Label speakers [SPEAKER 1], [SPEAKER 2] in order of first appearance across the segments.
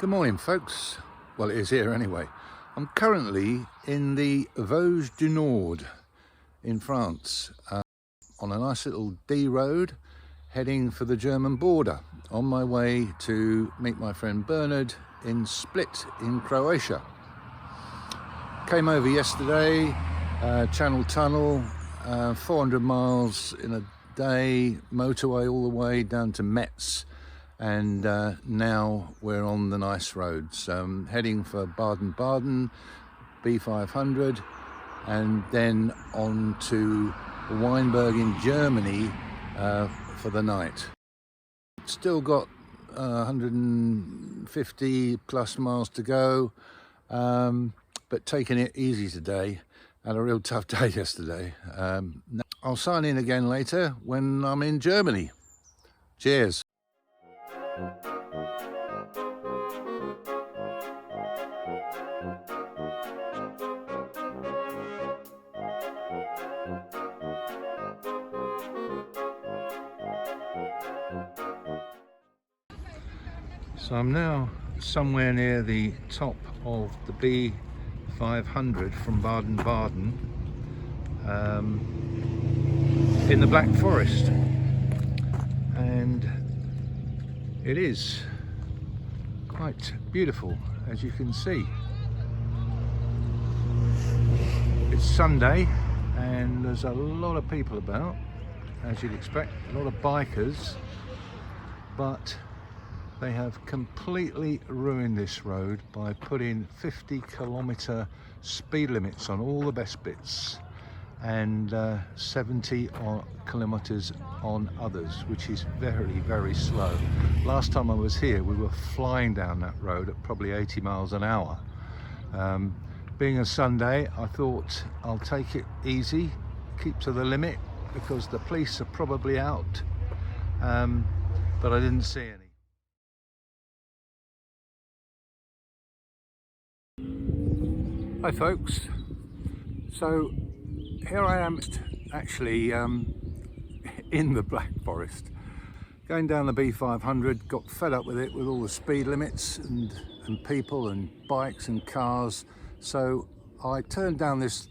[SPEAKER 1] Good morning, folks. Well, it is here anyway. I'm currently in the Vosges du Nord in France, on a nice little D road heading for the German border, on my way to meet my friend Bernard in Split in Croatia. Came over yesterday, Channel Tunnel, 400 miles in a day, motorway all the way down to Metz. And now we're on the nice roads, heading for Baden-Baden, B500, and then on to Weinberg in Germany for the night. Still got 150 plus miles to go, but taking it easy today. Had a real tough day yesterday. I'll sign in again later when I'm in Germany. Cheers. So I'm now somewhere near the top of the B500 from Baden-Baden, in the Black Forest, and it is quite beautiful, as you can see. It's Sunday and there's a lot of people about, as you'd expect, a lot of bikers, but they have completely ruined this road by putting 50-kilometre speed limits on all the best bits and 70 kilometres on others, which is very, very slow. Last time I was here, we were flying down that road at probably 80 miles an hour. Being a Sunday, I thought I'll take it easy, keep to the limit, because the police are probably out, but I didn't see any. Hi folks, so here I am actually in the Black Forest, going down the B500. Got fed up with it, with all the speed limits and people and bikes and cars, so I turned down this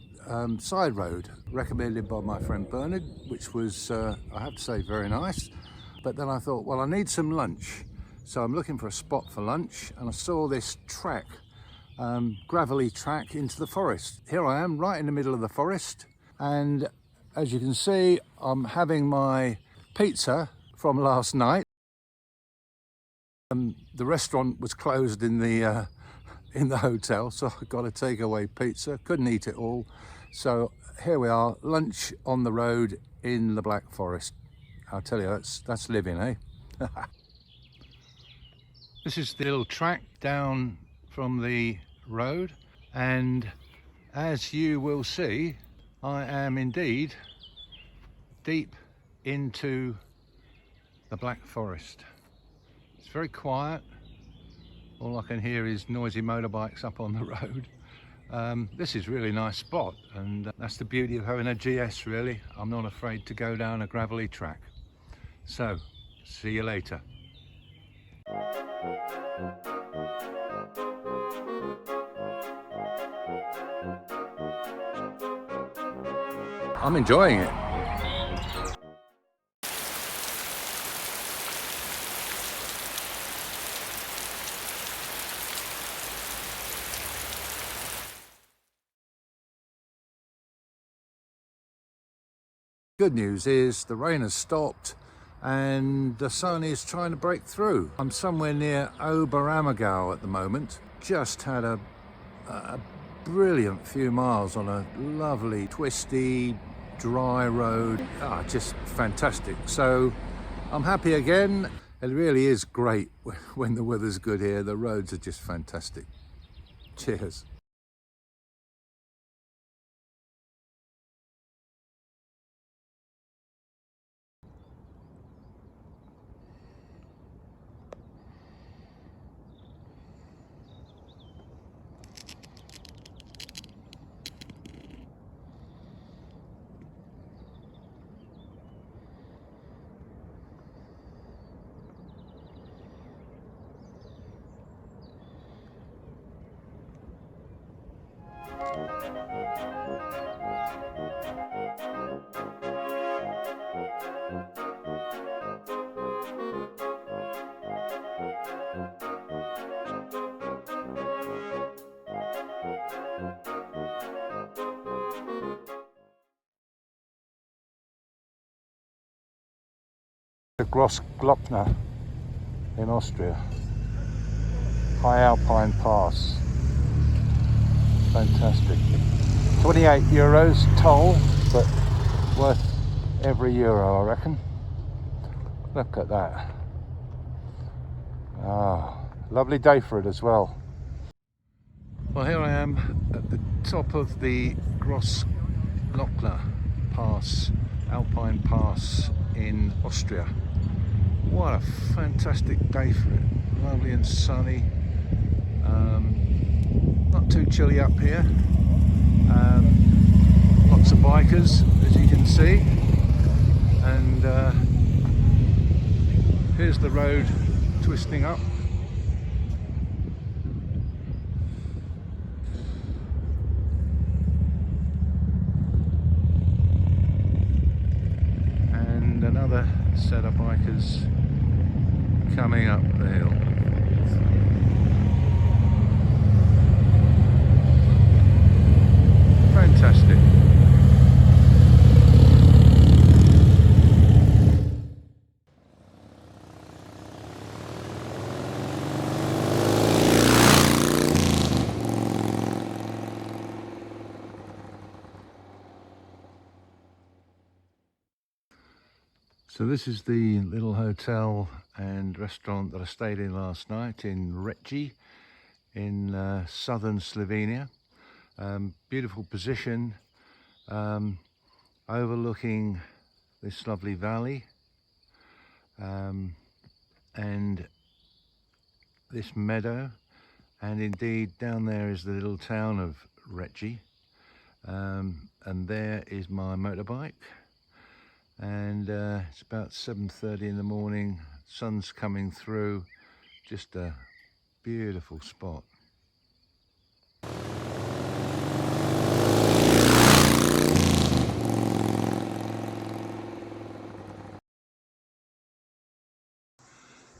[SPEAKER 1] side road recommended by my friend Bernard, which was I have to say very nice. But then I thought, well, I need some lunch, so I'm looking for a spot for lunch, and I saw this track, gravelly track into the forest. Here I am right in the middle of the forest, and as you can see, I'm having my pizza from last night. The restaurant was closed in the hotel, so I got a takeaway pizza. Couldn't eat it all, so here we are, lunch on the road in the Black Forest. I'll tell you, that's living, eh? This is the little track down from the road, and as you will see, I am indeed deep into the Black Forest. It's very quiet. All I can hear is noisy motorbikes up on the road. This is a really nice spot, and that's the beauty of having a GS, really. I'm not afraid to go down a gravelly track. So, see you later. I'm enjoying it. Good news is the rain has stopped and the sun is trying to break through. I'm somewhere near Oberammergau at the moment. Just had a brilliant few miles on a lovely, twisty, dry road. Just fantastic. So I'm happy again. It really is great when the weather's good here. The roads are just fantastic. Cheers. The Grossglockner in Austria, high Alpine pass, fantastic. 28 euros toll, but worth every euro, I reckon. Look at that. Ah, lovely day for it as well. Well, here I am at the top of the Grossglockner pass, Alpine pass in Austria. What a fantastic day for it. Lovely and sunny. Not too chilly up here. Lots of bikers, as you can see. And here's the road twisting up. And another set of bikers coming up the hill. Fantastic. So this is the little hotel and restaurant that I stayed in last night in Reci in southern Slovenia. Beautiful position, overlooking this lovely valley and this meadow, and indeed down there is the little town of Reci, and there is my motorbike. And it's about 7:30 in the morning, sun's coming through, just a beautiful spot.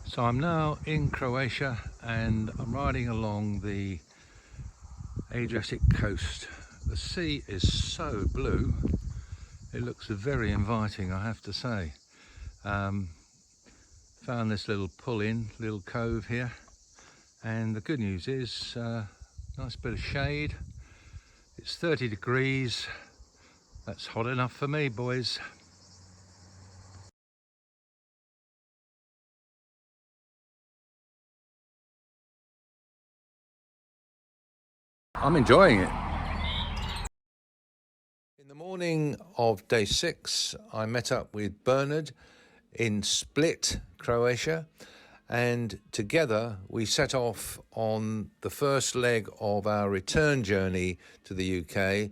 [SPEAKER 1] So I'm now in Croatia and I'm riding along the Adriatic coast. The sea is so blue, it looks very inviting, I have to say. Found this little pull-in, little cove here, and the good news is nice bit of shade. It's 30 degrees, that's hot enough for me, boys. I'm enjoying it. In the morning of day 6, I met up with Bernard in Split, Croatia, and together we set off on the first leg of our return journey to the UK,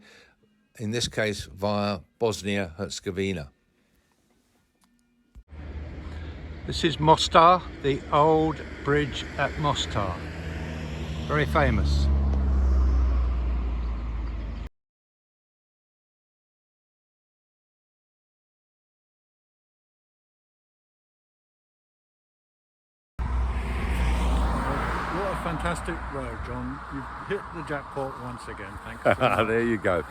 [SPEAKER 1] in this case via Bosnia Herzegovina. This is Mostar, the old bridge at Mostar, very famous.
[SPEAKER 2] Fantastic road, John. You've hit the jackpot once again. Thanks so much.
[SPEAKER 1] There you go.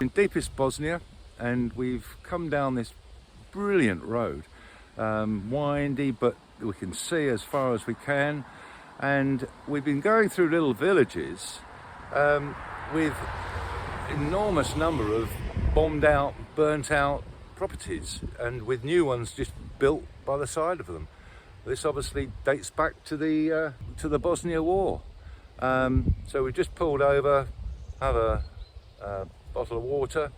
[SPEAKER 1] In deepest Bosnia, and we've come down this brilliant road. Windy, but we can see as far as we can. And we've been going through little villages with enormous number of bombed out, burnt out properties, and with new ones just built by the side of them. This obviously dates back to the Bosnia War. So we just pulled over, have a bottle of water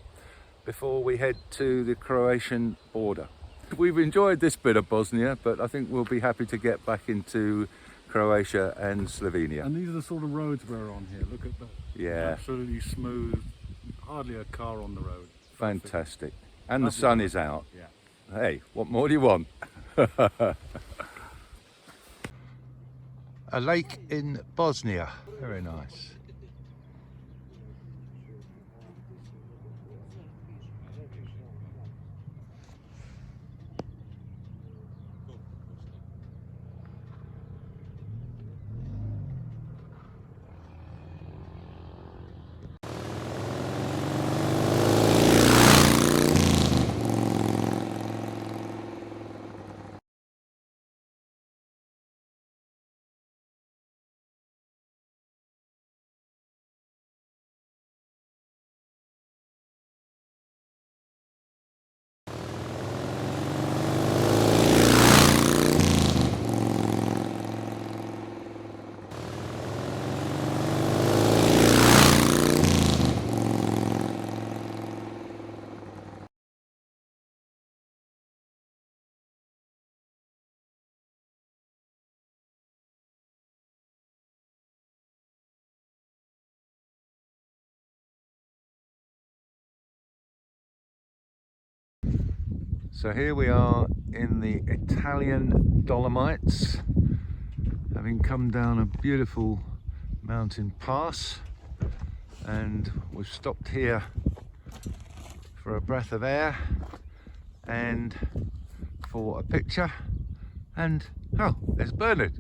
[SPEAKER 1] before we head to the Croatian border. We've enjoyed this bit of Bosnia, but I think we'll be happy to get back into Croatia and Slovenia.
[SPEAKER 2] And these are the sort of roads we're on here. Look at that.
[SPEAKER 1] Yeah.
[SPEAKER 2] Absolutely smooth, hardly a car on the road.
[SPEAKER 1] Fantastic. And the sun is out.
[SPEAKER 2] Yeah.
[SPEAKER 1] Hey, what more do you want? A lake in Bosnia, very nice. So here we are in the Italian Dolomites, having come down a beautiful mountain pass, and we've stopped here for a breath of air and for a picture. And oh, there's Bernard.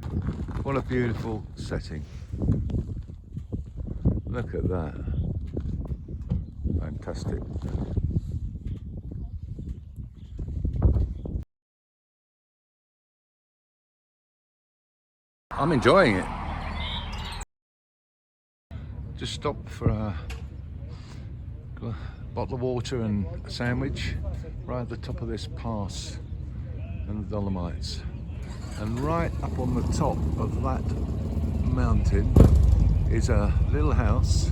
[SPEAKER 1] What a beautiful setting. Look at that. Fantastic. I'm enjoying it. Just stopped for a bottle of water and a sandwich right at the top of this pass in the Dolomites. And right up on the top of that mountain is a little house,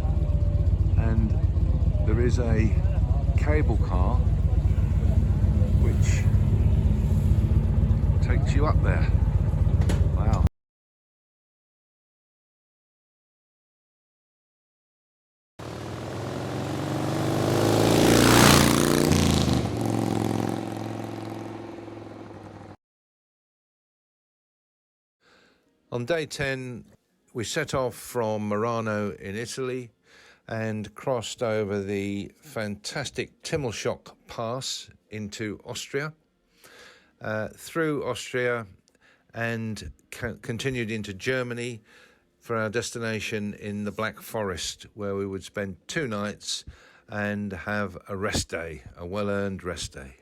[SPEAKER 1] and there is a cable car which takes you up there. Wow. On day 10, we set off from Murano in Italy and crossed over the fantastic Timmelschock Pass into Austria, through Austria, and continued into Germany for our destination in the Black Forest, where we would spend 2 nights and have a rest day, a well-earned rest day.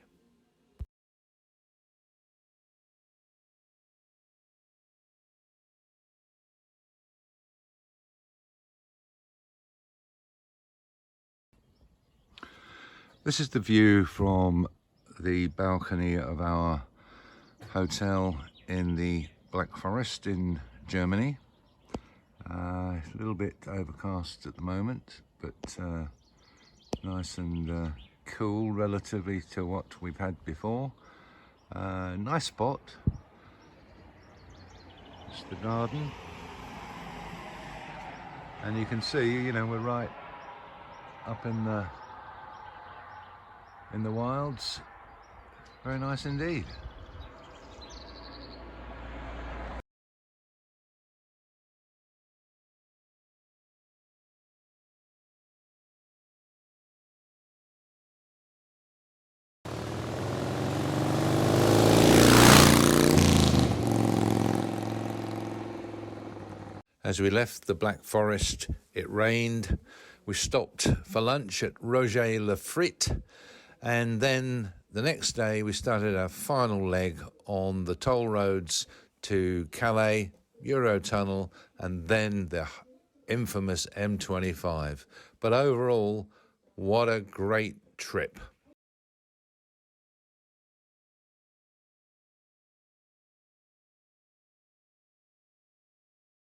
[SPEAKER 1] This is the view from the balcony of our hotel in the Black Forest in Germany. A little bit overcast at the moment, but nice and cool relatively to what we've had before. Nice spot. It's the garden, and you can see, you know, we're right up in the wilds. Very nice indeed. As we left the Black Forest, it rained. We stopped for lunch at Roger Le Frit, and then the next day we started our final leg on the toll roads to Calais, Eurotunnel, and then the infamous M25. But overall, what a great trip.